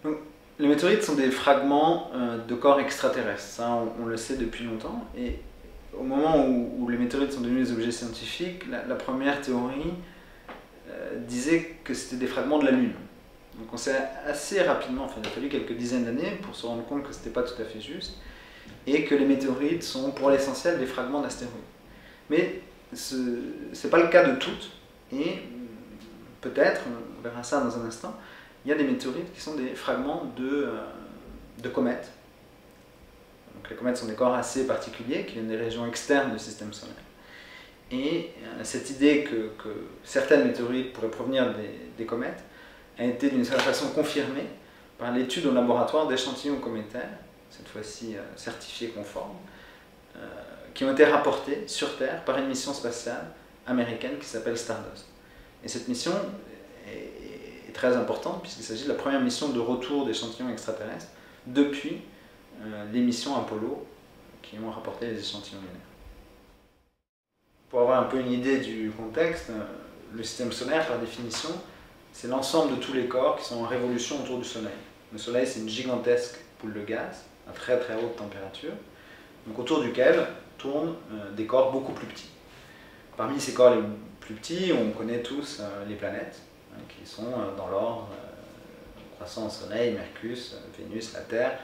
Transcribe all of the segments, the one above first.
Donc, les météorites sont des fragments de corps extraterrestres, ça on le sait depuis longtemps. Et au moment où les météorites sont devenus des objets scientifiques, la première théorie disait que c'était des fragments de la Lune. Donc on s'est assez rapidement, enfin il a fallu quelques dizaines d'années pour se rendre compte que ce n'était pas tout à fait juste, et que les météorites sont pour l'essentiel des fragments d'astéroïdes. Mais ce n'est pas le cas de toutes, et peut-être, on verra ça dans un instant, il y a des météorites qui sont des fragments de comètes. Donc les comètes sont des corps assez particuliers qui viennent des régions externes du système solaire. Et cette idée que certaines météorites pourraient provenir des comètes a été d'une certaine façon confirmée par l'étude au laboratoire d'échantillons cométaires, cette fois-ci certifiés conformes, qui ont été rapportés sur Terre par une mission spatiale américaine qui s'appelle Stardust. Et cette mission est très importante puisqu'il s'agit de la première mission de retour d'échantillons extraterrestres depuis les missions Apollo qui ont rapporté les échantillons lunaires. Pour avoir un peu une idée du contexte, le système solaire, par définition, c'est l'ensemble de tous les corps qui sont en révolution autour du Soleil. Le Soleil, c'est une gigantesque boule de gaz à très très haute température, donc autour duquel tournent des corps beaucoup plus petits. Parmi ces corps les plus petits, on connaît tous les planètes, qui sont dans l'ordre croissant au Soleil, Mercure, Vénus, la Terre,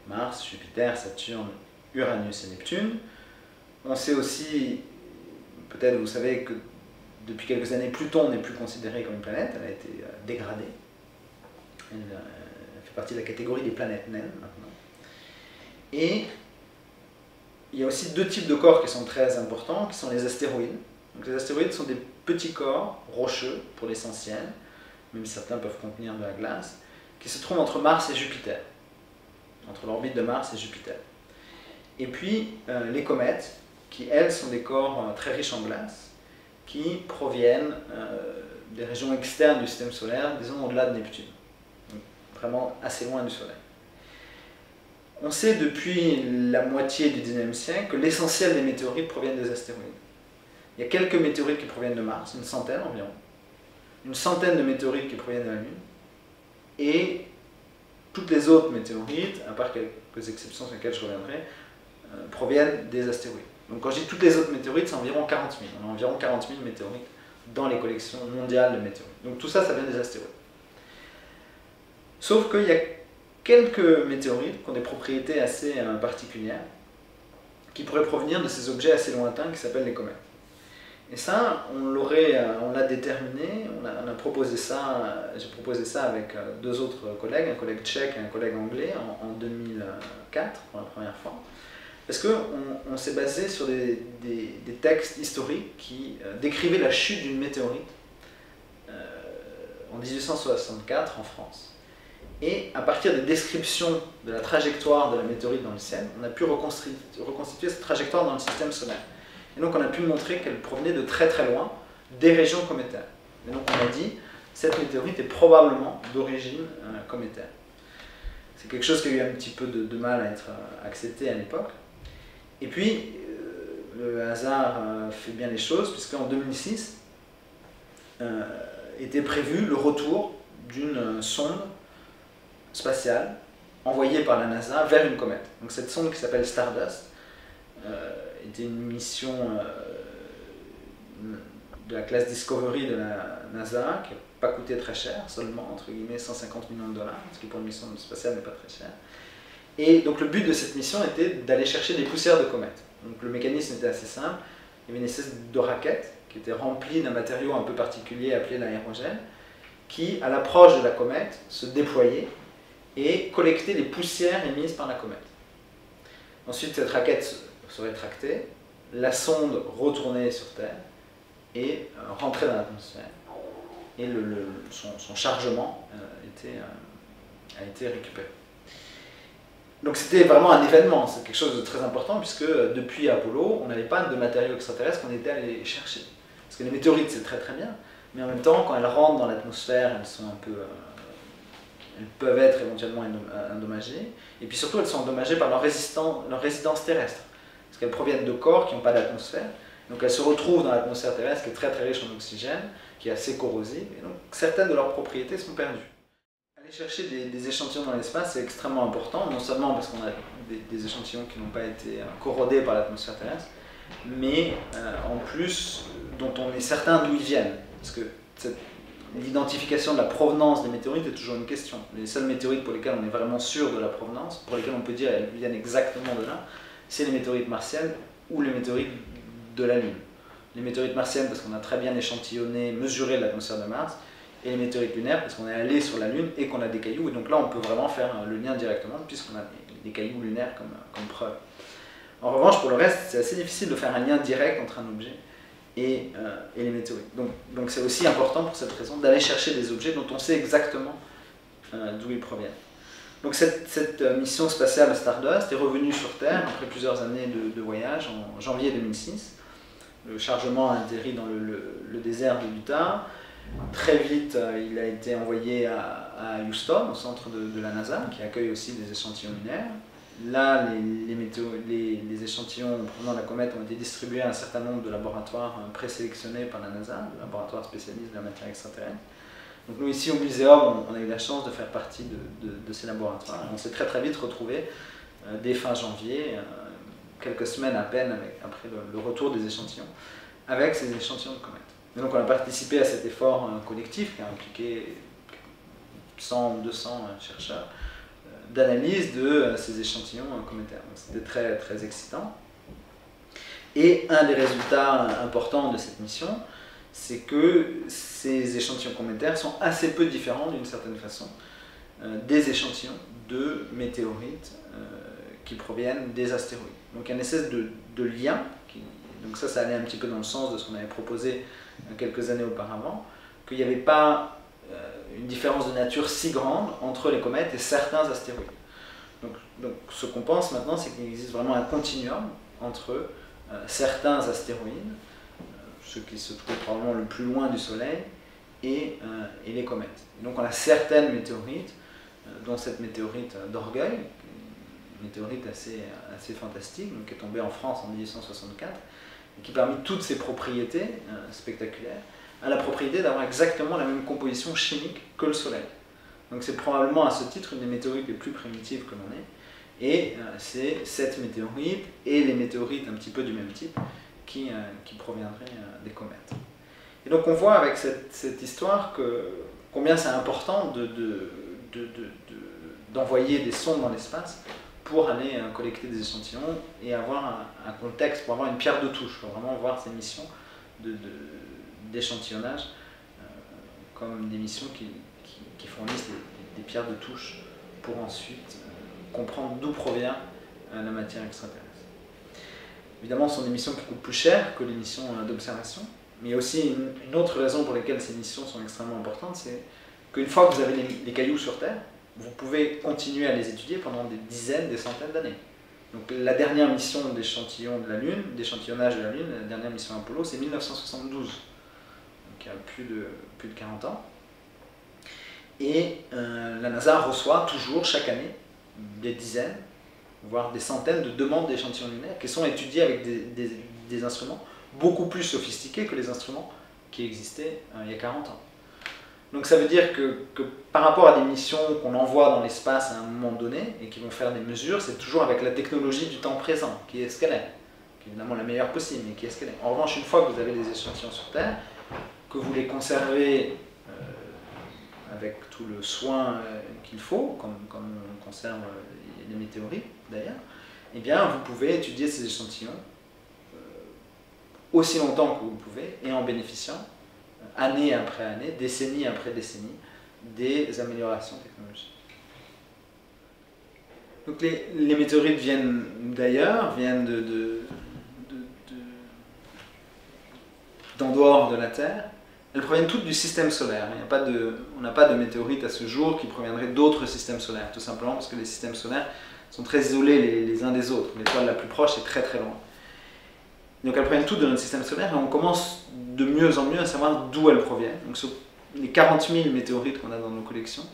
Mars, Jupiter, Saturne, Uranus et Neptune. On sait aussi, peut-être vous savez que depuis quelques années, Pluton n'est plus considéré comme une planète, elle a été dégradée. Elle fait partie de la catégorie des planètes naines maintenant. Et il y a aussi deux types de corps qui sont très importants, qui sont les astéroïdes. Donc les astéroïdes sont des petits corps rocheux pour l'essentiel, même si certains peuvent contenir de la glace, qui se trouvent entre Mars et Jupiter, entre l'orbite de Mars et Jupiter. Et puis les comètes, qui elles sont des corps très riches en glace, qui proviennent des régions externes du système solaire, disons au-delà de Neptune, donc vraiment assez loin du Soleil. On sait depuis la moitié du XIXe siècle que l'essentiel des météorites proviennent des astéroïdes. Il y a quelques météorites qui proviennent de Mars, une centaine environ, une centaine de météorites qui proviennent de la Lune, et toutes les autres météorites, à part quelques exceptions sur lesquelles je reviendrai, proviennent des astéroïdes. Donc quand je dis toutes les autres météorites, c'est environ 40 000. On a environ 40 000 météorites dans les collections mondiales de météorites. Donc tout ça, ça vient des astéroïdes. Sauf qu'il y a quelques météorites qui ont des propriétés assez particulières, qui pourraient provenir de ces objets assez lointains qui s'appellent les comètes. Et ça, on l'a déterminé, on a proposé ça, j'ai proposé ça avec deux autres collègues, un collègue tchèque et un collègue anglais en 2004 pour la première fois. Parce qu'on s'est basé sur des textes historiques qui décrivaient la chute d'une météorite en 1864 en France. Et à partir des descriptions de la trajectoire de la météorite dans le ciel, on a pu reconstituer cette trajectoire dans le système solaire. Et donc on a pu montrer qu'elle provenait de très très loin, des régions cométaires. Et donc on a dit, cette météorite est probablement d'origine cométaire. C'est quelque chose qui a eu un petit peu de mal à être accepté à l'époque. Et puis, le hasard fait bien les choses, puisqu'en 2006, était prévu le retour d'une sonde spatiale envoyée par la NASA vers une comète. Donc cette sonde qui s'appelle Stardust était une mission de la classe Discovery de la NASA, qui n'a pas coûté très cher, seulement entre guillemets 150 millions de dollars, ce qui pour une mission spatiale n'est pas très cher. Et donc le but de cette mission était d'aller chercher des poussières de comètes. Donc le mécanisme était assez simple, il y avait une espèce de raquette qui était remplie d'un matériau un peu particulier appelé l'aérogène, qui à l'approche de la comète se déployait et collectait les poussières émises par la comète. Ensuite cette raquette se rétractait, la sonde retournait sur Terre et rentrait dans l'atmosphère. Et son chargement a été récupéré. Donc c'était vraiment un événement, c'est quelque chose de très important puisque depuis Apollo, on n'avait pas de matériaux extraterrestres qu'on était allé chercher. Parce que les météorites c'est très très bien, mais en même temps quand elles rentrent dans l'atmosphère, elles peuvent être éventuellement endommagées, et puis surtout elles sont endommagées par leur résidence terrestre, parce qu'elles proviennent de corps qui n'ont pas d'atmosphère, donc elles se retrouvent dans l'atmosphère terrestre qui est très très riche en oxygène, qui est assez corrosive, et donc certaines de leurs propriétés sont perdues. Aller chercher des échantillons dans l'espace, c'est extrêmement important, non seulement parce qu'on a des échantillons qui n'ont pas été corrodés par l'atmosphère terrestre, mais en plus dont on est certain d'où ils viennent. Parce que l'identification de la provenance des météorites est toujours une question. Les seules météorites pour lesquelles on est vraiment sûr de la provenance, pour lesquelles on peut dire qu'elles viennent exactement de là, c'est les météorites martiennes ou les météorites de la Lune. Les météorites martiennes parce qu'on a très bien échantillonné, mesuré l'atmosphère de Mars, et les météorites lunaires parce qu'on est allé sur la Lune et qu'on a des cailloux. Et donc là, on peut vraiment faire le lien directement puisqu'on a des cailloux lunaires comme preuve. En revanche, pour le reste, c'est assez difficile de faire un lien direct entre un objet et les météorites. Donc c'est aussi important pour cette raison d'aller chercher des objets dont on sait exactement d'où ils proviennent. Donc cette mission spatiale Stardust est revenue sur Terre après plusieurs années de voyage en janvier 2006. Le chargement a atterri dans le désert de l'Utah. Très vite, il a été envoyé à Houston, au centre de la NASA, qui accueille aussi des échantillons lunaires. Là, les échantillons provenant de la comète ont été distribués à un certain nombre de laboratoires présélectionnés par la NASA, de laboratoires spécialistes de la matière extraterrestre. Donc nous, ici au Muséum, on a eu la chance de faire partie de ces laboratoires. On s'est très vite retrouvés dès fin janvier, quelques semaines à peine après le retour des échantillons, avec ces échantillons de comète. Et donc on a participé à cet effort collectif qui a impliqué 100 ou 200 chercheurs d'analyse de ces échantillons cométaires. C'était très excitant. Et un des résultats importants de cette mission, c'est que ces échantillons cométaires sont assez peu différents d'une certaine façon des échantillons de météorites qui proviennent des astéroïdes. Donc il y a une espèce de lien, donc ça allait un petit peu dans le sens de ce qu'on avait proposé quelques années auparavant, qu'il n'y avait pas une différence de nature si grande entre les comètes et certains astéroïdes. Donc ce qu'on pense maintenant, c'est qu'il existe vraiment un continuum entre certains astéroïdes, ceux qui se trouvent probablement le plus loin du Soleil, et les comètes. Et donc on a certaines météorites, dont cette météorite d'Orgueil, une météorite assez fantastique, donc, qui est tombée en France en 1864, et qui parmi toutes ses propriétés spectaculaires, a la propriété d'avoir exactement la même composition chimique que le Soleil. Donc c'est probablement à ce titre une des météorites les plus primitives que l'on ait, et c'est cette météorite et les météorites un petit peu du même type qui proviendraient des comètes. Et donc on voit avec cette histoire combien c'est important d'envoyer des sondes dans l'espace pour aller collecter des échantillons et avoir un contexte, pour avoir une pierre de touche, pour vraiment voir ces missions d'échantillonnage comme des missions qui fournissent des pierres de touche pour ensuite comprendre d'où provient la matière extraterrestre. Évidemment, ce sont des missions qui coûtent plus cher que les missions d'observation, mais il y a aussi une autre raison pour laquelle ces missions sont extrêmement importantes, c'est qu'une fois que vous avez les cailloux sur Terre, vous pouvez continuer à les étudier pendant des dizaines, des centaines d'années. Donc la dernière mission d'échantillon de la Lune, d'échantillonnage de la Lune, la dernière mission Apollo, c'est 1972, donc il y a plus de 40 ans. Et la NASA reçoit toujours chaque année des dizaines, voire des centaines de demandes d'échantillons lunaires qui sont étudiées avec des instruments beaucoup plus sophistiqués que les instruments qui existaient il y a 40 ans. Donc ça veut dire que par rapport à des missions qu'on envoie dans l'espace à un moment donné et qui vont faire des mesures, c'est toujours avec la technologie du temps présent, qui est ce qu'elle est, qui est évidemment la meilleure possible, mais qui est ce qu'elle est. En revanche, une fois que vous avez des échantillons sur Terre, que vous les conservez avec tout le soin qu'il faut, comme on conserve les météorites d'ailleurs, eh bien vous pouvez étudier ces échantillons aussi longtemps que vous pouvez et en bénéficiant année après année, décennie après décennie, des améliorations technologiques. Donc les météorites viennent d'ailleurs, viennent d'en dehors de la Terre. Elles proviennent toutes du système solaire. On n'a pas de météorites à ce jour qui proviendraient d'autres systèmes solaires, tout simplement parce que les systèmes solaires sont très isolés les uns des autres. L'étoile la plus proche est très loin. Donc elles proviennent toutes de notre système solaire et on commence de mieux en mieux à savoir d'où elles proviennent. Donc sur les 40 000 météorites qu'on a dans nos collections,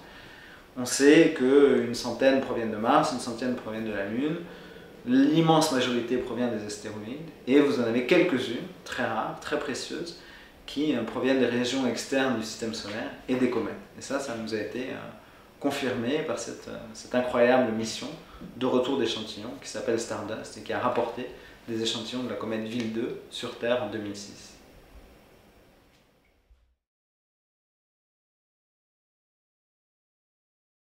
on sait qu'une centaine proviennent de Mars, une centaine proviennent de la Lune, l'immense majorité provient des astéroïdes, et vous en avez quelques-unes, très rares, très précieuses, qui proviennent des régions externes du système solaire et des comètes. Et ça nous a été confirmée par cette incroyable mission de retour d'échantillons qui s'appelle Stardust et qui a rapporté des échantillons de la comète Ville 2 sur Terre en 2006.